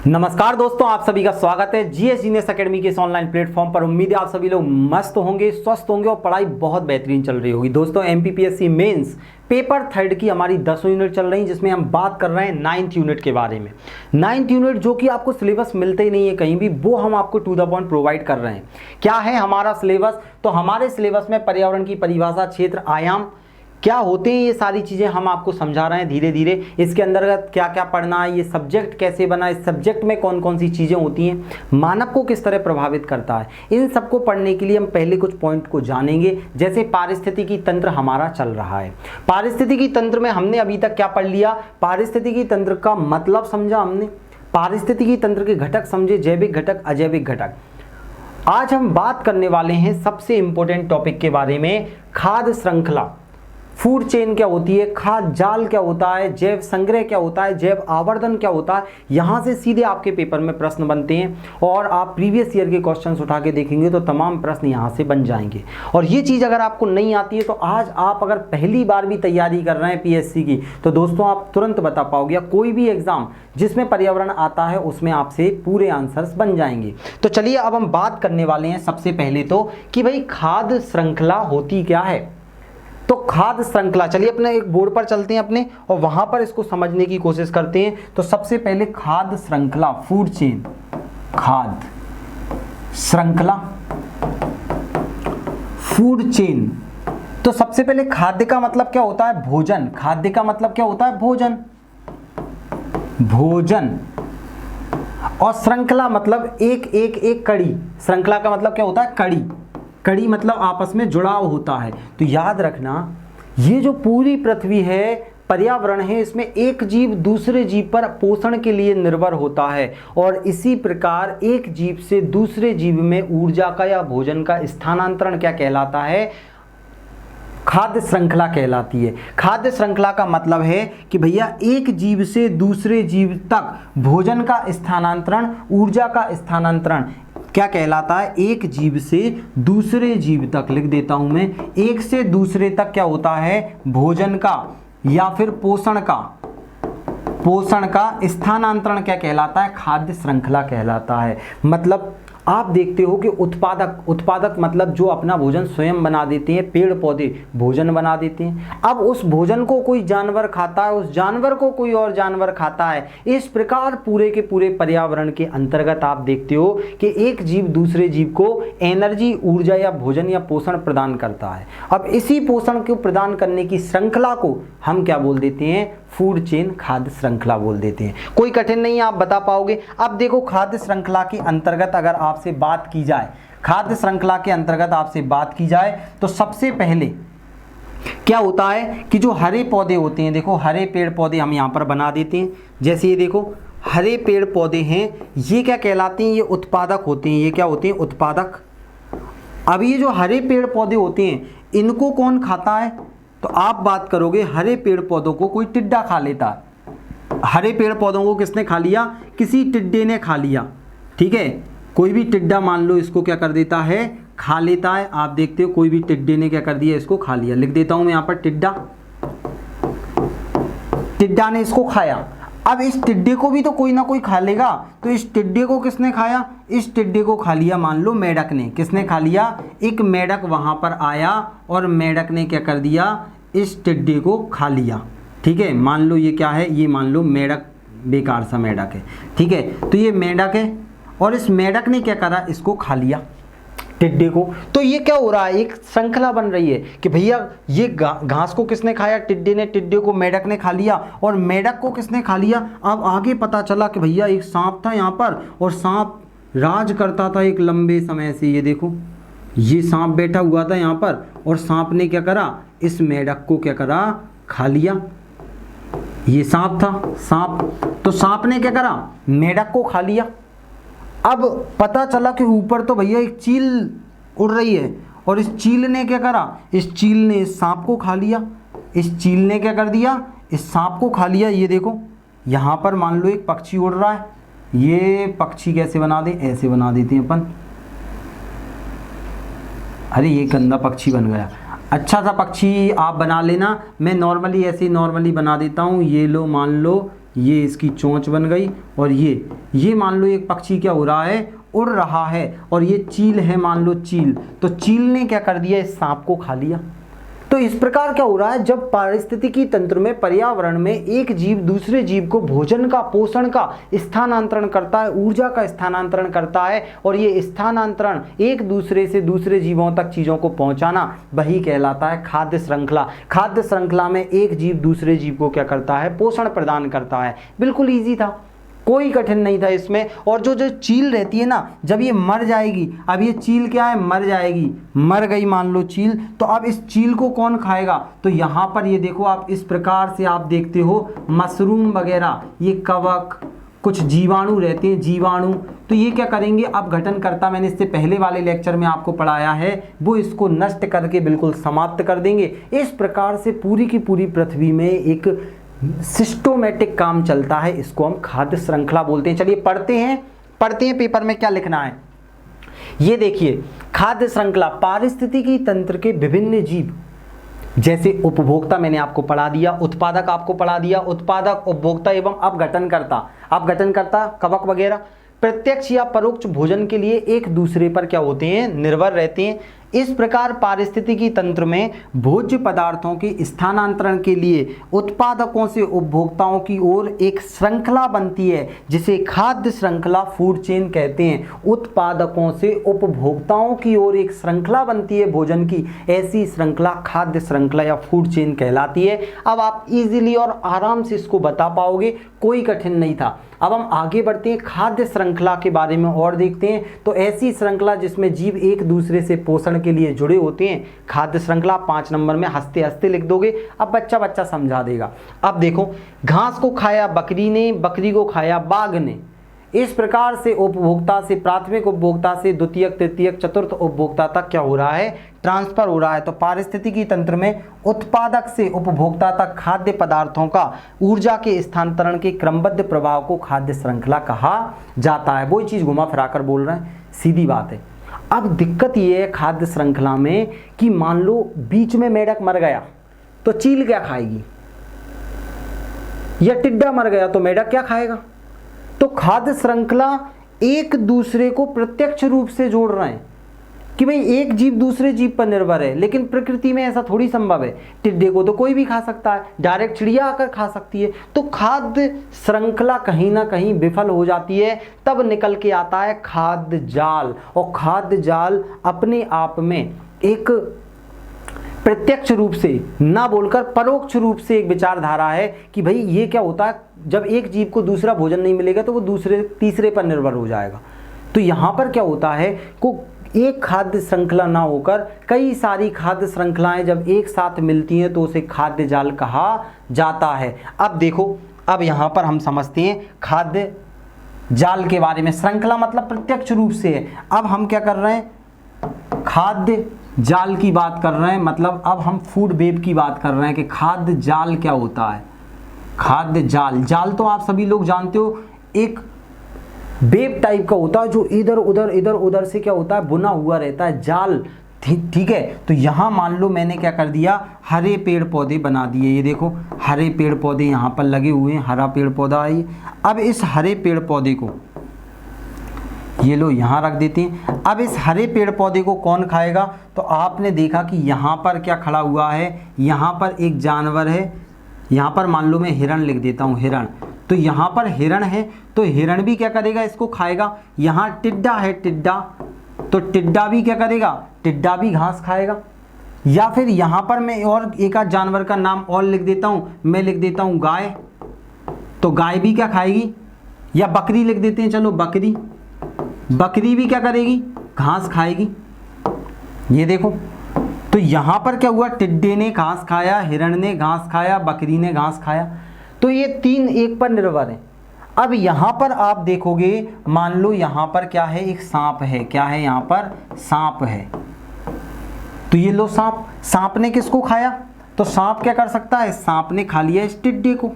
नमस्कार दोस्तों, आप सभी का स्वागत है जीएस जीनियस एकेडमी के इस ऑनलाइन प्लेटफॉर्म पर। उम्मीद है आप सभी लोग मस्त होंगे, स्वस्थ होंगे और पढ़ाई बहुत बेहतरीन चल रही होगी। दोस्तों एमपीपीएससी मेंस पेपर थर्ड की हमारी 10वीं यूनिट चल रही है, जिसमें हम बात कर रहे हैं 9th यूनिट के बारे में। 9th यूनिट जो कि आपको सिलेबस मिलते ही नहीं है कहीं भी, वो हम आपको टू द पॉइंट प्रोवाइड कर रहे हैं। क्या है हमारा सिलेबस? तो हमारे सिलेबस में पर्यावरण की परिभाषा, क्षेत्र, आयाम क्या होते हैं, ये सारी चीज़ें हम आपको समझा रहे हैं धीरे धीरे। इसके अंतर्गत क्या क्या पढ़ना है, ये सब्जेक्ट कैसे बना, इस सब्जेक्ट में कौन कौन सी चीज़ें होती हैं, मानव को किस तरह प्रभावित करता है, इन सबको पढ़ने के लिए हम पहले कुछ पॉइंट को जानेंगे। जैसे पारिस्थितिकी तंत्र हमारा चल रहा है। पारिस्थितिकी तंत्र में हमने अभी तक क्या पढ़ लिया? पारिस्थितिकी तंत्र का मतलब समझा हमने, पारिस्थितिकी तंत्र के घटक समझे, जैविक घटक, अजैविक घटक। आज हम बात करने वाले हैं सबसे इंपॉर्टेंट टॉपिक के बारे में, खाद्य श्रृंखला। फूड चेन क्या होती है, खाद्य जाल क्या होता है, जैव संग्रह क्या होता है, जैव आवर्धन क्या होता है। यहाँ से सीधे आपके पेपर में प्रश्न बनते हैं और आप प्रीवियस ईयर के क्वेश्चंस उठा के देखेंगे तो तमाम प्रश्न यहाँ से बन जाएंगे। और ये चीज़ अगर आपको नहीं आती है तो आज आप अगर पहली बार भी तैयारी कर रहे हैं पीएससी की, तो दोस्तों आप तुरंत बता पाओगे। कोई भी एग्जाम जिसमें पर्यावरण आता है उसमें आपसे पूरे आंसर्स बन जाएंगे। तो चलिए अब हम बात करने वाले हैं सबसे पहले तो कि भाई खाद्य श्रृंखला होती क्या है। तो खाद्य श्रृंखला, चलिए अपने एक बोर्ड पर चलते हैं अपने और वहां पर इसको समझने की कोशिश करते हैं। तो सबसे पहले खाद्य श्रृंखला, फूड चेन, खाद्य श्रृंखला, फूड चेन। तो सबसे पहले खाद्य का मतलब क्या होता है? भोजन। खाद्य का मतलब क्या होता है? भोजन, भोजन। और श्रृंखला मतलब एक एक एक कड़ी। श्रृंखला का मतलब क्या होता है? कड़ी। कड़ी मतलब आपस में जुड़ाव होता है। तो याद रखना, ये जो पूरी पृथ्वी है, पर्यावरण है, इसमें एक जीव दूसरे जीव पर पोषण के लिए निर्भर होता है और इसी प्रकार एक जीव से दूसरे जीव में ऊर्जा का या भोजन का स्थानांतरण क्या कहलाता है? खाद्य श्रृंखला कहलाती है। खाद्य श्रृंखला का मतलब है कि भैया एक जीव से दूसरे जीव तक भोजन का स्थानांतरण, ऊर्जा का स्थानांतरण क्या कहलाता है? एक जीव से दूसरे जीव तक, लिख देता हूं मैं, एक से दूसरे तक क्या होता है? भोजन का या फिर पोषण का स्थानांतरण क्या कहलाता है? खाद्य श्रृंखला कहलाता है। मतलब आप देखते हो कि उत्पादक मतलब जो अपना भोजन स्वयं बना देते हैं, पेड़ पौधे भोजन बना देते हैं। अब उस भोजन को कोई जानवर खाता है, उस जानवर को कोई और जानवर खाता है। इस प्रकार पूरे के पूरे पर्यावरण के अंतर्गत आप देखते हो कि एक जीव दूसरे जीव को एनर्जी, ऊर्जा या भोजन या पोषण प्रदान करता है। अब इसी पोषण को प्रदान करने की श्रृंखला को हम क्या बोल देते हैं? फूड चेन, खाद्य श्रृंखला बोल देते हैं। कोई कठिन नहीं है, आप बता पाओगे। अब देखो खाद्य श्रृंखला के अंतर्गत अगर आपसे बात की जाए, खाद्य श्रृंखला के अंतर्गत आपसे बात की जाए तो सबसे पहले क्या होता है कि जो हरे पौधे होते हैं, देखो हरे पेड़ पौधे हम यहाँ पर बना देते हैं। जैसे ये देखो हरे पेड़ पौधे हैं, ये क्या कहलाते हैं? ये उत्पादक होते हैं। ये क्या होते हैं? उत्पादक। अब ये जो हरे पेड़ पौधे होते हैं, इनको कौन खाता है? तो आप बात करोगे हरे पेड़ पौधों को कोई टिड्डा खा लेता है। हरे पेड़ पौधों को किसने खा लिया? किसी टिड्डे ने खा लिया। ठीक है, कोई भी टिड्डा मान लो इसको क्या कर देता है? खा लेता है। आप देखते हो कोई भी टिड्डे ने क्या कर दिया? इसको खा लिया। लिख देता हूं मैं यहाँ पर टिड्डा, टिड्डा ने इसको खाया। अब इस टिड्डे को भी तो कोई ना कोई खा लेगा, तो इस टिड्डे को किसने खाया? इस टिड्डे को खा लिया मान लो मेढक ने। किसने खा लिया? एक मेढक वहां पर आया और मेढक ने क्या कर दिया? इस टिड्डे को खा लिया। ठीक है, मान लो ये क्या है? ये मान लो मेढक, बेकार सा मेढक है। ठीक है, तो ये मेढक है और इस मेढक ने क्या करा? इसको खा लिया, टिड्डे को। तो ये क्या हो रहा है? एक श्रृंखला बन रही है कि भैया ये घास को किसने खाया? टिड्डे ने। टिड्डे को मेढक ने खा लिया और मेढक को किसने खा लिया? अब आगे पता चला कि भैया एक सांप था यहाँ पर और सांप राज करता था एक लंबे समय से। ये देखो ये सांप बैठा हुआ था यहाँ पर और सांप ने क्या करा? इस मेढक को क्या करा? खा लिया। ये सांप था, सांप, तो सांप ने क्या करा? मेढक को खा लिया। अब पता चला कि ऊपर तो भैया एक चील उड़ रही है और इस चील ने क्या करा? इस चील ने इस सांप को खा लिया। इस चील ने क्या कर दिया? इस सांप को खा लिया। ये देखो यहाँ पर मान लो एक पक्षी उड़ रहा है। ये पक्षी कैसे बना दे? ऐसे बना देते हैं अपन। अरे ये गंदा पक्षी बन गया। अच्छा सा पक्षी आप बना लेना, मैं नॉर्मली ऐसे नॉर्मली बना देता हूँ। ये लो, मान लो ये इसकी चोंच बन गई, और ये मान लो एक पक्षी क्या हो रहा है, उड़ रहा है, और ये चील है, मान लो चील, तो चील ने क्या कर दिया, इस सांप को खा लिया। तो इस प्रकार क्या हो रहा है, जब पारिस्थितिकी तंत्र में, पर्यावरण में एक जीव दूसरे जीव को भोजन का, पोषण का स्थानांतरण करता है, ऊर्जा का स्थानांतरण करता है, और ये स्थानांतरण एक दूसरे से दूसरे जीवों तक चीज़ों को पहुंचाना, वही कहलाता है खाद्य श्रृंखला। खाद्य श्रृंखला में एक जीव दूसरे जीव को क्या करता है, पोषण प्रदान करता है। बिल्कुल ईजी था, कोई कठिन नहीं था इसमें। और जो चील रहती है ना, जब ये मर जाएगी, अब ये चील क्या है, मर जाएगी, मर गई मान लो चील, तो अब इस चील को कौन खाएगा, तो यहाँ पर ये देखो आप इस प्रकार से आप देखते हो मशरूम वगैरह, ये कवक, कुछ जीवाणु रहते हैं, जीवाणु, तो ये क्या करेंगे, अब गठनकर्ता, मैंने इससे पहले वाले लेक्चर में आपको पढ़ाया है, वो इसको नष्ट करके बिल्कुल समाप्त कर देंगे। इस प्रकार से पूरी की पूरी पृथ्वी में एक सिस्टोमेटिक काम चलता है, इसको हम खाद्य श्रृंखला बोलते हैं। चलिए पढ़ते हैं पेपर में क्या लिखना है। ये देखिए, खाद्य श्रृंखला पारिस्थितिकी तंत्र के विभिन्न जीव, जैसे उपभोक्ता मैंने आपको पढ़ा दिया, उत्पादक आपको पढ़ा दिया, उत्पादक, उपभोक्ता एवं अपघटनकर्ता, कवक वगैरह प्रत्यक्ष या परोक्ष भोजन के लिए एक दूसरे पर क्या होते हैं, निर्भर रहते हैं। इस प्रकार पारिस्थितिकी तंत्र में भोज्य पदार्थों के स्थानांतरण के लिए उत्पादकों से उपभोक्ताओं की ओर एक श्रृंखला बनती है, जिसे खाद्य श्रृंखला, फूड चेन कहते हैं। उत्पादकों से उपभोक्ताओं की ओर एक श्रृंखला बनती है भोजन की, ऐसी श्रृंखला खाद्य श्रृंखला या फूड चेन कहलाती है। अब आप इजीली और आराम से इसको बता पाओगे, कोई कठिन नहीं था। अब हम आगे बढ़ते हैं, खाद्य श्रृंखला के बारे में और देखते हैं। तो ऐसी श्रृंखला जिसमें जीव एक दूसरे से पोषण के लिए जुड़े होते हैं, खाद्य श्रृंखला। 5 नंबर में हंसते हंसते लिख दोगे, अब बच्चा समझा देगा। अब देखो, घास को खाया बकरी ने, बकरी को खाया बाघ ने। इस प्रकार से उपभोक्ता से, प्राथमिक उपभोक्ता से द्वितीयक, तृतीयक, चतुर्थ उपभोक्ता तक क्या हो रहा है, ट्रांसफर हो रहा है। तो पारिस्थितिकी तंत्र में उत्पादक से उपभोक्ता तक खाद्य पदार्थों का ऊर्जा के स्थानांतरण के क्रमबद्ध प्रभाव को खाद्य श्रृंखला कहा जाता है। वही चीज घुमा फिरा कर बोल रहे हैं, सीधी बात है। अब दिक्कत ये है खाद्य श्रृंखला में कि मान लो बीच में मेढक मर गया तो चील क्या खाएगी, या टिड्डा मर गया तो मेढक क्या खाएगा। तो खाद्य श्रृंखला एक दूसरे को प्रत्यक्ष रूप से जोड़ रहे हैं कि भाई एक जीव दूसरे जीव पर निर्भर है, लेकिन प्रकृति में ऐसा थोड़ी संभव है। टिड्डे को तो कोई भी खा सकता है, डायरेक्ट चिड़िया आकर खा सकती है। तो खाद्य श्रृंखला कहीं ना कहीं विफल हो जाती है, तब निकल के आता है खाद्य जाल। और खाद्य जाल अपने आप में एक प्रत्यक्ष रूप से ना बोलकर परोक्ष रूप से एक विचारधारा है कि भाई ये क्या होता है, जब एक जीव को दूसरा भोजन नहीं मिलेगा तो वो दूसरे तीसरे पर निर्भर हो जाएगा। तो यहाँ पर क्या होता है, को एक खाद्य श्रृंखला ना होकर कई सारी खाद्य श्रृंखलाएं जब एक साथ मिलती हैं तो उसे खाद्य जाल कहा जाता है। अब देखो, अब यहाँ पर हम समझते हैं खाद्य जाल के बारे में। श्रृंखला मतलब प्रत्यक्ष रूप से है। अब हम क्या कर रहे हैं, खाद्य जाल की बात कर रहे हैं, मतलब अब हम फूड वेब की बात कर रहे हैं कि खाद्य जाल क्या होता है। खाद्य जाल, जाल तो आप सभी लोग जानते हो, एक वेब टाइप का होता है जो इधर उधर से क्या होता है, बुना हुआ रहता है, जाल। ठीक है। तो यहाँ मान लो मैंने क्या कर दिया, हरे पेड़ पौधे बना दिए। ये देखो हरे पेड़ पौधे यहाँ पर लगे हुए हैं, हरा पेड़ पौधा है। अब इस हरे पेड़ पौधे को ये लो यहाँ रख देते हैं। अब इस हरे पेड़ पौधे को कौन खाएगा, तो आपने देखा कि यहाँ पर क्या खड़ा हुआ है, यहाँ पर एक जानवर है, यहाँ पर मान लो मैं हिरण लिख देता हूँ, हिरण। तो यहाँ पर हिरण है, तो हिरण भी क्या करेगा, इसको खाएगा। यहाँ टिड्डा है, टिड्डा, तो टिड्डा भी क्या करेगा, टिड्डा भी घास खाएगा। या फिर यहाँ पर मैं और एक आध जानवर का नाम और लिख देता हूँ, मैं लिख देता हूँ गाय, तो गाय भी क्या खाएगी। या बकरी लिख देते हैं, चलो बकरी, बकरी भी क्या करेगी, घास खाएगी। ये देखो, तो यहाँ पर क्या हुआ, टिड्डे ने घास खाया, हिरण ने घास खाया, बकरी ने घास खाया। तो ये तीन एक पर निर्भर है। अब यहाँ पर आप देखोगे, मान लो यहाँ पर क्या है, एक सांप है। क्या है यहाँ पर, सांप है। तो ये लो सांप, सांप ने किसको खाया, तो सांप क्या कर सकता है, सांप ने खा लिया इस टिड्डे को।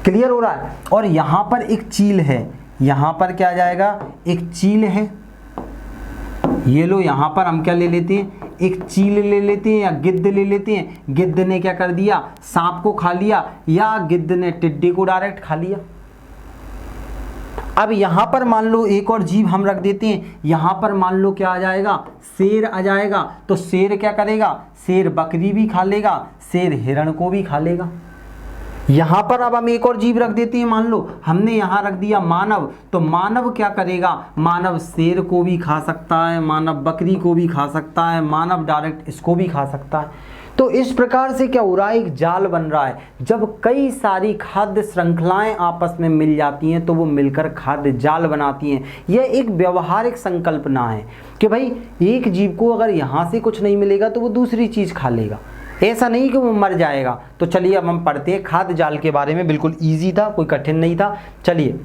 क्लियर हो रहा है। और यहाँ पर एक चील है, यहाँ पर क्या आ जाएगा, एक चील है। ये लो यहाँ पर हम क्या ले लेते हैं, एक चील ले लेते हैं या गिद्ध ले लेते हैं। गिद्ध ने क्या कर दिया, सांप को खा लिया, या गिद्ध ने टिड्डे को डायरेक्ट खा लिया। अब यहाँ पर मान लो एक और जीव हम रख देते हैं, यहाँ पर मान लो क्या आ जाएगा, शेर आ जाएगा। तो शेर क्या करेगा, शेर बकरी भी खा लेगा, शेर हिरण को भी खा लेगा। यहाँ पर अब हम एक और जीव रख देते हैं, मान लो हमने यहाँ रख दिया मानव। तो मानव क्या करेगा, मानव शेर को भी खा सकता है, मानव बकरी को भी खा सकता है, मानव डायरेक्ट इसको भी खा सकता है। तो इस प्रकार से क्या हो रहा है, एक जाल बन रहा है। जब कई सारी खाद्य श्रृंखलाएं आपस में मिल जाती हैं तो वो मिलकर खाद्य जाल बनाती हैं। यह एक व्यवहारिक संकल्पना है कि भाई एक जीव को अगर यहाँ से कुछ नहीं मिलेगा तो वो दूसरी चीज़ खा लेगा, ऐसा नहीं कि वो मर जाएगा। तो चलिए अब हम पढ़ते हैं खाद्य जाल के बारे में। बिल्कुल ईजी था, कोई कठिन नहीं था। चलिए,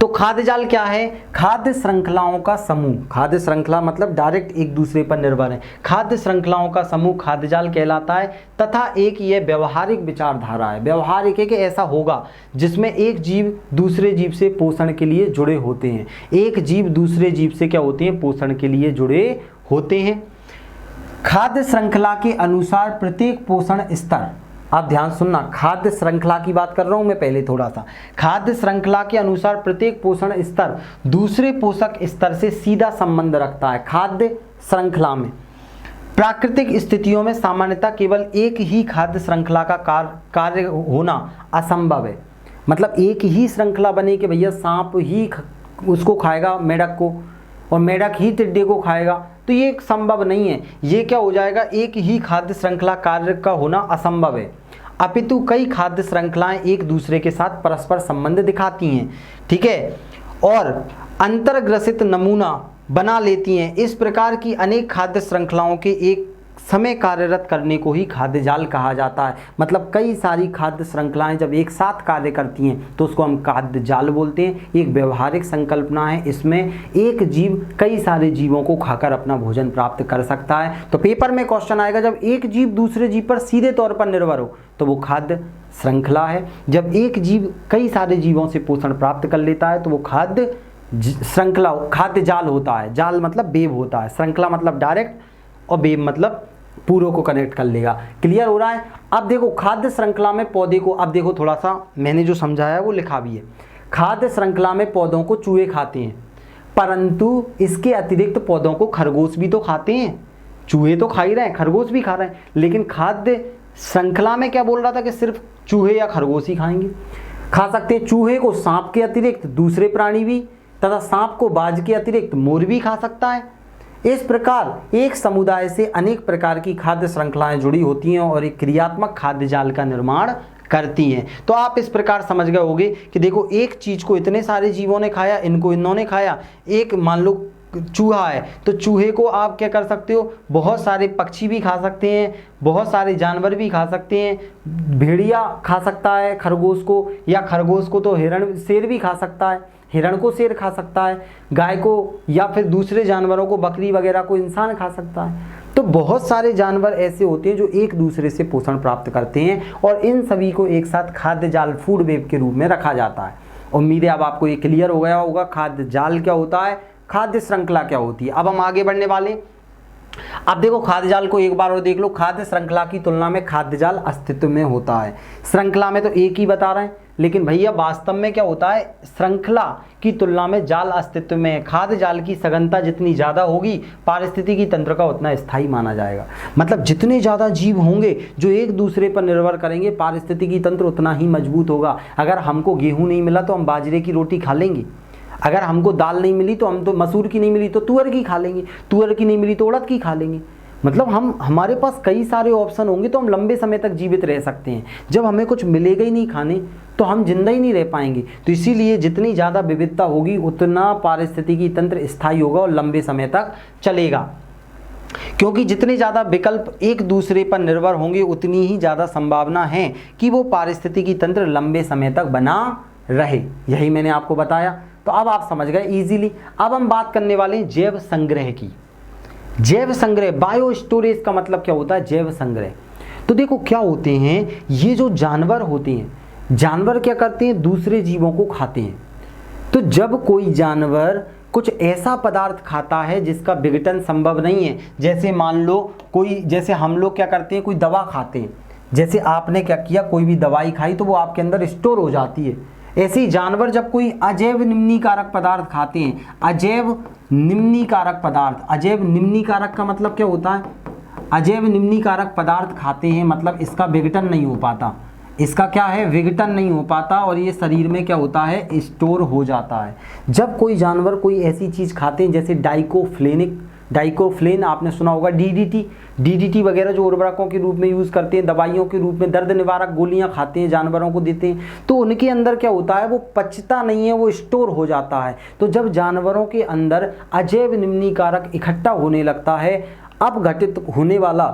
तो खाद्य जाल क्या है, खाद्य श्रृंखलाओं का समूह। खाद्य श्रृंखला मतलब डायरेक्ट एक दूसरे पर निर्भर है। खाद्य श्रृंखलाओं का समूह खाद्य जाल कहलाता है। तथा एक ये व्यवहारिक विचारधारा है। व्यवहारिक है कि ऐसा होगा जिसमें एक जीव दूसरे जीव से पोषण के लिए जुड़े होते हैं। एक जीव दूसरे जीव से क्या होते हैं, पोषण के लिए जुड़े होते हैं। खाद्य श्रृंखला के अनुसार प्रत्येक पोषण स्तर, आप ध्यान सुनना, खाद्य श्रृंखला की बात कर रहा हूं मैं पहले थोड़ा सा। खाद्य श्रृंखला के अनुसार प्रत्येक पोषण स्तर दूसरे पोषक स्तर से सीधा संबंध रखता है। खाद्य श्रृंखला में प्राकृतिक स्थितियों में सामान्यतः केवल एक ही खाद्य श्रृंखला का कार्य होना असंभव है। मतलब एक ही श्रृंखला बने कि भैया सांप ही उसको खाएगा मेढक को, और मेढक ही टिड्डे को खाएगा, तो ये संभव नहीं है। ये क्या हो जाएगा, एक ही खाद्य श्रृंखला कार्य का होना असंभव है। अपितु कई खाद्य श्रृंखलाएं एक दूसरे के साथ परस्पर संबंध दिखाती हैं, ठीक है, और अंतर्ग्रसित नमूना बना लेती हैं। इस प्रकार की अनेक खाद्य श्रृंखलाओं के एक समय कार्यरत करने को ही खाद्य जाल कहा जाता है। मतलब कई सारी खाद्य श्रृंखलाएं जब एक साथ कार्य करती हैं तो उसको हम खाद्य जाल बोलते हैं। एक व्यवहारिक संकल्पना है, इसमें एक जीव कई सारे जीवों को खाकर अपना भोजन प्राप्त कर सकता है। तो पेपर में क्वेश्चन आएगा, जब एक जीव दूसरे जीव पर सीधे तौर पर निर्भर हो तो वो खाद्य श्रृंखला है। जब एक जीव कई सारे जीवों से पोषण प्राप्त कर लेता है तो वो खाद्य श्रृंखला, खाद्य जाल होता है। जाल मतलब वेब होता है, श्रृंखला मतलब डायरेक्ट, और वेब मतलब पूरों को कनेक्ट कर लेगा। क्लियर हो रहा है। अब देखो खाद्य श्रृंखला में पौधे को, अब देखो थोड़ा सा मैंने जो समझाया वो लिखा भी है। खाद्य श्रृंखला में पौधों को चूहे खाते हैं, परंतु इसके अतिरिक्त पौधों को खरगोश भी तो खाते हैं। चूहे तो खा ही रहे हैं, खरगोश भी खा रहे हैं, लेकिन खाद्य श्रृंखला में क्या बोल रहा था कि सिर्फ चूहे या खरगोश ही खाएंगे, खा सकते हैं। चूहे को सांप के अतिरिक्त दूसरे प्राणी भी, तथा सांप को बाज के अतिरिक्त मोर भी खा सकता है। इस प्रकार एक समुदाय से अनेक प्रकार की खाद्य श्रृंखलाएं जुड़ी होती हैं और एक क्रियात्मक खाद्य जाल का निर्माण करती हैं। तो आप इस प्रकार समझ गए होंगे कि देखो एक चीज को इतने सारे जीवों ने खाया, इनको इन्होंने खाया। एक मान लो चूहा है तो चूहे को आप क्या कर सकते हो, बहुत सारे पक्षी भी खा सकते हैं, बहुत सारे जानवर भी खा सकते हैं। भेड़िया खा सकता है खरगोश को, या खरगोश को तो हिरण शेर भी खा सकता है, हिरण को शेर खा सकता है, गाय को या फिर दूसरे जानवरों को, बकरी वगैरह को इंसान खा सकता है। तो बहुत सारे जानवर ऐसे होते हैं जो एक दूसरे से पोषण प्राप्त करते हैं और इन सभी को एक साथ खाद्य जाल, फूड वेब के रूप में रखा जाता है। उम्मीद है अब आपको ये क्लियर हो गया होगा खाद्य जाल क्या होता है, खाद्य श्रृंखला क्या होती है। अब हम आगे बढ़ने वाले। अब देखो खाद्य जाल को एक बार और देख लो। खाद्य श्रृंखला की तुलना में खाद्य जाल अस्तित्व में होता है। श्रृंखला में तो एक ही बता रहे हैं, लेकिन भैया वास्तव में क्या होता है, श्रृंखला की तुलना में जाल अस्तित्व में है। खाद्य जाल की सघनता जितनी ज़्यादा होगी पारिस्थितिकी तंत्र का उतना स्थायी माना जाएगा। मतलब जितने ज़्यादा जीव होंगे जो एक दूसरे पर निर्भर करेंगे, पारिस्थितिकी तंत्र उतना ही मजबूत होगा। अगर हमको गेहूँ नहीं मिला तो हम बाजरे की रोटी खा लेंगे, अगर हमको दाल नहीं मिली तो हम तो मसूर की नहीं मिली तो तुअर की खा लेंगे, तुअर की नहीं मिली तो उड़द की खा लेंगे। मतलब हमारे पास कई सारे ऑप्शन होंगे तो हम लंबे समय तक जीवित रह सकते हैं। जब हमें कुछ मिलेगा ही नहीं खाने तो हम जिंदा ही नहीं रह पाएंगे। तो इसीलिए जितनी ज़्यादा विविधता होगी उतना पारिस्थितिकी तंत्र स्थायी होगा और लंबे समय तक चलेगा। क्योंकि जितने ज़्यादा विकल्प एक दूसरे पर निर्भर होंगे उतनी ही ज़्यादा संभावना है कि वो पारिस्थितिकी तंत्र लंबे समय तक बना रहे। यही मैंने आपको बताया। तो अब आप समझ गए इजीली। अब हम बात करने वाले हैं जैव संग्रह की। जैव संग्रह, बायो स्टोरेज का मतलब क्या होता है, जैव संग्रह। तो देखो क्या होते हैं, ये जो जानवर होते हैं, जानवर क्या करते हैं, दूसरे जीवों को खाते हैं। तो जब कोई जानवर कुछ ऐसा पदार्थ खाता है जिसका विघटन संभव नहीं है। जैसे मान लो कोई, जैसे हम लोग क्या करते हैं, कोई दवा खाते हैं, जैसे आपने क्या किया, कोई भी दवाई खाई तो वो आपके अंदर स्टोर हो जाती है। ऐसे ही जानवर जब कोई अजैव निम्नीकारक पदार्थ खाते हैं, अजैव निम्नीकारक पदार्थ, अजैव निम्नीकारक का मतलब क्या होता है, अजैव निम्नीकारक पदार्थ खाते हैं मतलब इसका विघटन नहीं हो पाता, इसका क्या है, विघटन नहीं हो पाता और ये शरीर में क्या होता है, स्टोर हो जाता है। जब कोई जानवर कोई ऐसी चीज़ खाते हैं जैसे डाइकोफ्लेन आपने सुना होगा, डीडीटी वगैरह जो उर्वरकों के रूप में यूज़ करते हैं, दवाइयों के रूप में दर्द निवारक गोलियां खाते हैं, जानवरों को देते हैं, तो उनके अंदर क्या होता है, वो पचता नहीं है, वो स्टोर हो जाता है। तो जब जानवरों के अंदर अजैव निम्नीकारक इकट्ठा होने लगता है, अपघटित होने वाला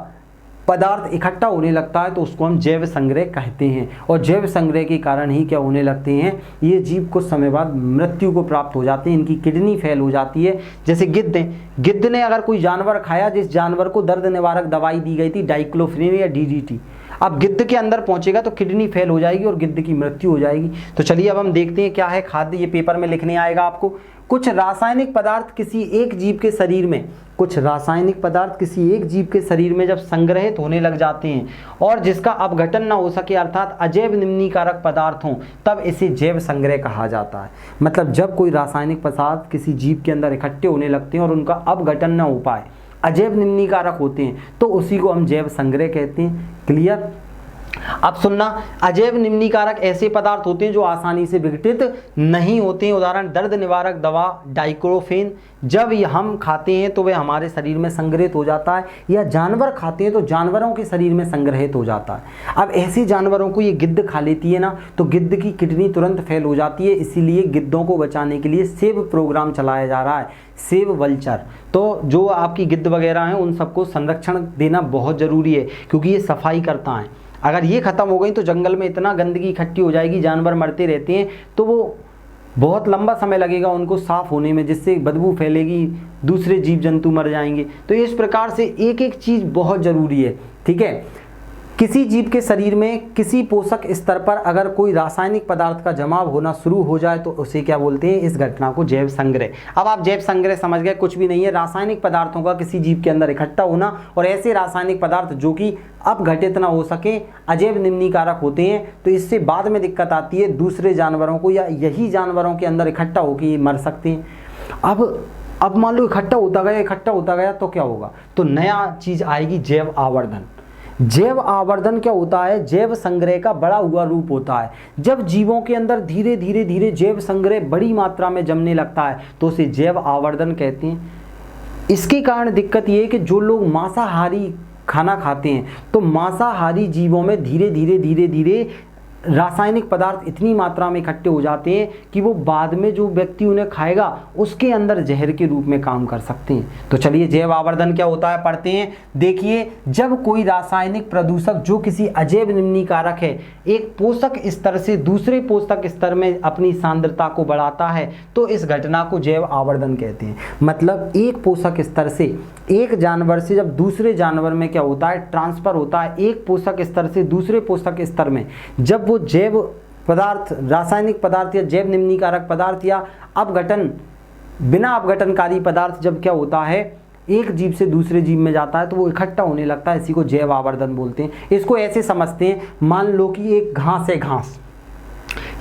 पदार्थ इकट्ठा होने लगता है, तो उसको हम जैव संग्रह कहते हैं। और जैव संग्रह के कारण ही क्या होने लगते हैं, ये जीव कुछ समय बाद मृत्यु को प्राप्त हो जाते हैं, इनकी किडनी फेल हो जाती है। जैसे गिद्ध ने अगर कोई जानवर खाया जिस जानवर को दर्द निवारक दवाई दी गई थी, डाइक्लोफिनेम या डीडीटी, अब गिद्ध के अंदर पहुंचेगा तो किडनी फेल हो जाएगी और गिद्ध की मृत्यु हो जाएगी। तो चलिए अब हम देखते हैं क्या है खाद्य, ये पेपर में लिखने आएगा आपको। कुछ रासायनिक पदार्थ किसी एक जीव के शरीर में, कुछ रासायनिक पदार्थ किसी एक जीव के शरीर में जब संग्रहित होने लग जाते हैं और जिसका अपघटन ना हो सके, अर्थात अजैव निम्नीकारक पदार्थ हों, तब इसे जैव संग्रह कहा जाता है। मतलब जब कोई रासायनिक पदार्थ किसी जीव के अंदर इकट्ठे होने लगते हैं और उनका अपघटन ना हो पाए, अजैव निम्नीकारक होते हैं, तो उसी को हम जैव संग्रह कहते हैं। क्लियर? अब सुनना, अजैव निम्नीकारक ऐसे पदार्थ होते हैं जो आसानी से विघटित नहीं होते हैं। उदाहरण, दर्द निवारक दवा डाइक्लोफेन, जब हम खाते हैं तो वह हमारे शरीर में संग्रहित हो जाता है, या जानवर खाते हैं तो जानवरों के शरीर में संग्रहित हो जाता है। अब ऐसे जानवरों को ये गिद्ध खा लेती है ना, तो गिद्ध की किडनी तुरंत फेल हो जाती है। इसीलिए गिद्धों को बचाने के लिए सेव प्रोग्राम चलाया जा रहा है, सेव वल्चर। तो जो आपकी गिद्ध वगैरह हैं उन सबको संरक्षण देना बहुत ज़रूरी है, क्योंकि ये सफाई करता है। अगर ये ख़त्म हो गई तो जंगल में इतना गंदगी इकट्ठी हो जाएगी, जानवर मरते रहते हैं, तो वो बहुत लंबा समय लगेगा उनको साफ़ होने में, जिससे बदबू फैलेगी, दूसरे जीव जंतु मर जाएंगे। तो इस प्रकार से एक एक चीज़ बहुत ज़रूरी है। ठीक है, किसी जीव के शरीर में किसी पोषक स्तर पर अगर कोई रासायनिक पदार्थ का जमाव होना शुरू हो जाए तो उसे क्या बोलते हैं, इस घटना को जैव संग्रह। अब आप जैव संग्रह समझ गए, कुछ भी नहीं है, रासायनिक पदार्थों का किसी जीव के अंदर इकट्ठा होना, और ऐसे रासायनिक पदार्थ जो कि अपघटित ना हो सके, अजैव निम्नीकारक होते हैं, तो इससे बाद में दिक्कत आती है दूसरे जानवरों को, या यही जानवरों के अंदर इकट्ठा होकर ये मर सकते हैं। अब मान लो इकट्ठा होता गया तो क्या होगा, तो नया चीज़ आएगी, जैव आवर्धन। जैव आवर्धन क्या होता है, जैव संग्रह का बढ़ा हुआ रूप होता है। जब जीवों के अंदर धीरे धीरे जैव संग्रह बड़ी मात्रा में जमने लगता है तो उसे जैव आवर्धन कहते हैं। इसके कारण दिक्कत ये है कि जो लोग मांसाहारी खाना खाते हैं, तो मांसाहारी जीवों में धीरे धीरे रासायनिक पदार्थ इतनी मात्रा में इकट्ठे हो जाते हैं कि वो बाद में जो व्यक्ति उन्हें खाएगा उसके अंदर जहर के रूप में काम कर सकते हैं। तो चलिए जैव आवर्धन क्या होता है पढ़ते हैं। देखिए, जब कोई रासायनिक प्रदूषक जो किसी अजैव निम्नीकारक है एक पोषक स्तर से दूसरे पोषक स्तर में अपनी सांद्रता को बढ़ाता है, तो इस घटना को जैव आवर्धन कहते हैं। मतलब एक पोषक स्तर से एक जानवर से जब दूसरे जानवर में क्या होता है, ट्रांसफर होता है, एक पोषक स्तर से दूसरे पोषक स्तर में जब वो जैव पदार्थ, रासायनिक पदार्थ या जैव निम्नीकारक पदार्थ या अपघटन, बिना अपघटनकारी पदार्थ जब क्या होता है एक जीव से दूसरे जीव में जाता है तो वो इकट्ठा होने लगता है, इसी को जैव आवर्धन बोलते हैं। इसको ऐसे समझते हैं, मान लो कि एक घास है, घास,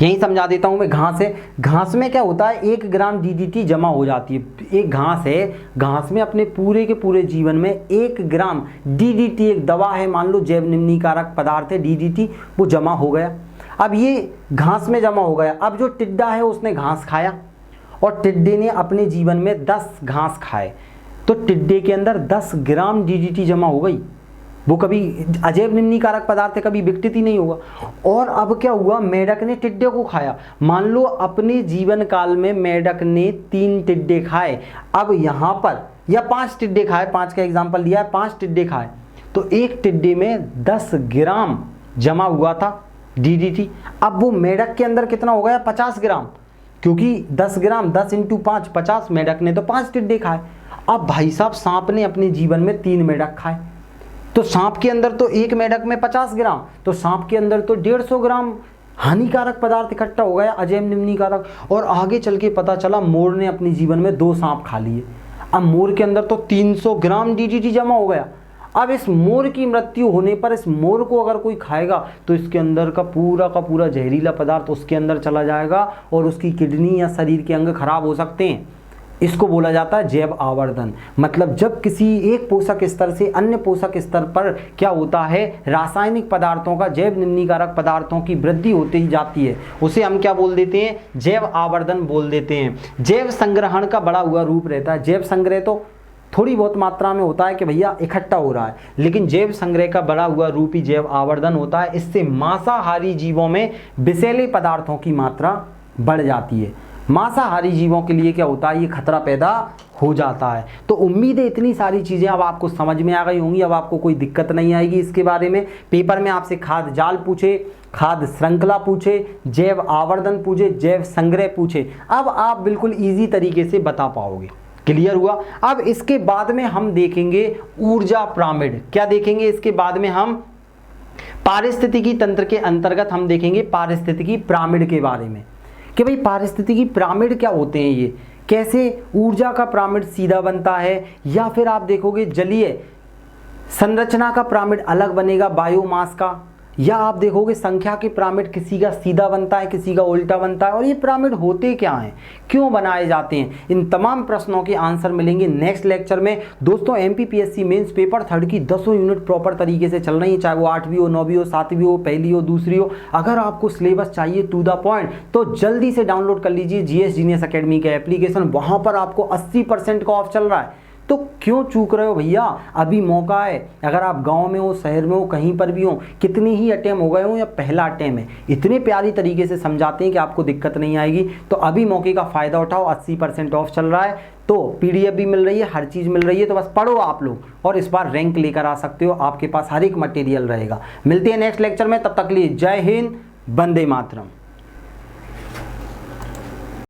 यही समझा देता हूं मैं, घास है, घास में क्या होता है 1 ग्राम डीडीटी जमा हो जाती है। एक घास है, घास में अपने पूरे के पूरे जीवन में 1 ग्राम डीडीटी, एक दवा है, मान लो जैव निम्नीकारक पदार्थ है डीडीटी, वो जमा हो गया। अब ये घास में जमा हो गया, अब जो टिड्डा है उसने घास खाया और टिड्डे ने अपने जीवन में 10 घास खाए, तो टिड्डे के अंदर 10 ग्राम डीडीटी जमा हो गई। वो कभी अजैव निम्नीकारक पदार्थ है, कभी विघटित ही नहीं होगा। और अब क्या हुआ, मेढक ने टिड्डे को खाया। मान लो अपने जीवन काल में मेढक ने 3 टिड्डे खाए, अब यहाँ पर, या 5 टिड्डे खाए, 5 का एग्जाम्पल दिया है, 5 टिड्डे खाए, तो एक टिड्डे में 10 ग्राम जमा हुआ था डीडीटी। अब वो मेढक के अंदर कितना हो गया, 50 ग्राम, क्योंकि 10 ग्राम 10 × 5 50, मेढक ने तो 5 टिड्डे खाए। अब भाई साहब सांप ने अपने जीवन में 3 मेढक खाए, तो सांप के अंदर तो एक मेढक में 50 ग्राम, तो सांप के अंदर तो 150 ग्राम हानिकारक पदार्थ इकट्ठा हो गया, अजैव निम्नीकारक। और आगे चल के पता चला मोर ने अपने जीवन में 2 सांप खा लिए। अब मोर के अंदर तो 300 ग्राम डीडीटी जमा हो गया। अब इस मोर की मृत्यु होने पर इस मोर को अगर कोई खाएगा तो इसके अंदर का पूरा जहरीला पदार्थ उसके अंदर चला जाएगा और उसकी किडनी या शरीर के अंग खराब हो सकते हैं। इसको बोला जाता है जैव आवर्धन। मतलब जब किसी एक पोषक स्तर से अन्य पोषक स्तर पर क्या होता है, रासायनिक पदार्थों का, जैव निम्नीकारक पदार्थों की वृद्धि होती ही जाती है, उसे हम क्या बोल देते हैं, जैव आवर्धन बोल देते हैं। जैव संग्रहण का बड़ा हुआ रूप रहता है। जैव संग्रह तो थोड़ी बहुत मात्रा में होता है कि भैया इकट्ठा हो रहा है, लेकिन जैव संग्रह का बड़ा हुआ रूप ही जैव आवर्धन होता है। इससे मांसाहारी जीवों में विषैले पदार्थों की मात्रा बढ़ जाती है। मांसाहारी जीवों के लिए क्या होता है, ये खतरा पैदा हो जाता है। तो उम्मीद है इतनी सारी चीज़ें अब आपको समझ में आ गई होंगी, अब आपको कोई दिक्कत नहीं आएगी इसके बारे में। पेपर में आपसे खाद्य जाल पूछे, खाद्य श्रृंखला पूछे, जैव आवर्धन पूछे, जैव संग्रह पूछे, अब आप बिल्कुल ईजी तरीके से बता पाओगे। क्लियर हुआ। अब इसके बाद में हम देखेंगे ऊर्जा पिरामिड। क्या देखेंगे इसके बाद में हम, पारिस्थितिकी तंत्र के अंतर्गत हम देखेंगे पारिस्थितिकी पिरामिड के बारे में कि भाई पारिस्थितिकी पिरामिड क्या होते हैं, ये कैसे ऊर्जा का पिरामिड सीधा बनता है, या फिर आप देखोगे जलीय संरचना का पिरामिड अलग बनेगा बायोमास का, या आप देखोगे संख्या के पिरामिड किसी का सीधा बनता है किसी का उल्टा बनता है, और ये पिरामिड होते क्या हैं, क्यों बनाए जाते हैं, इन तमाम प्रश्नों के आंसर मिलेंगे नेक्स्ट लेक्चर में। दोस्तों एमपीपीएससी मेंस पेपर 3 की 10 यूनिट प्रॉपर तरीके से चल रही है, चाहे वो 8वीं हो, 9वीं हो, 7वीं हो, पहली हो, दूसरी हो। अगर आपको सिलेबस चाहिए टू द पॉइंट तो जल्दी से डाउनलोड कर लीजिए जीएस जीनियस अकेडमी का एप्लीकेशन। वहां पर आपको 80% का ऑफ चल रहा है, तो क्यों चूक रहे हो भैया, अभी मौका है। अगर आप गांव में हो, शहर में हो, कहीं पर भी हो, कितनी ही अटेम्प्ट हो गए हो या पहला अटेम्प्ट है, इतने प्यारी तरीके से समझाते हैं कि आपको दिक्कत नहीं आएगी। तो अभी मौके का फ़ायदा उठाओ, 80% ऑफ चल रहा है, तो पीडीएफ भी मिल रही है, हर चीज़ मिल रही है। तो बस पढ़ो आप लोग और इस बार रैंक लेकर आ सकते हो, आपके पास हर एक मटेरियल रहेगा। मिलते हैं नेक्स्ट लेक्चर में, तब तक लिए जय हिंद, वंदे मातरम।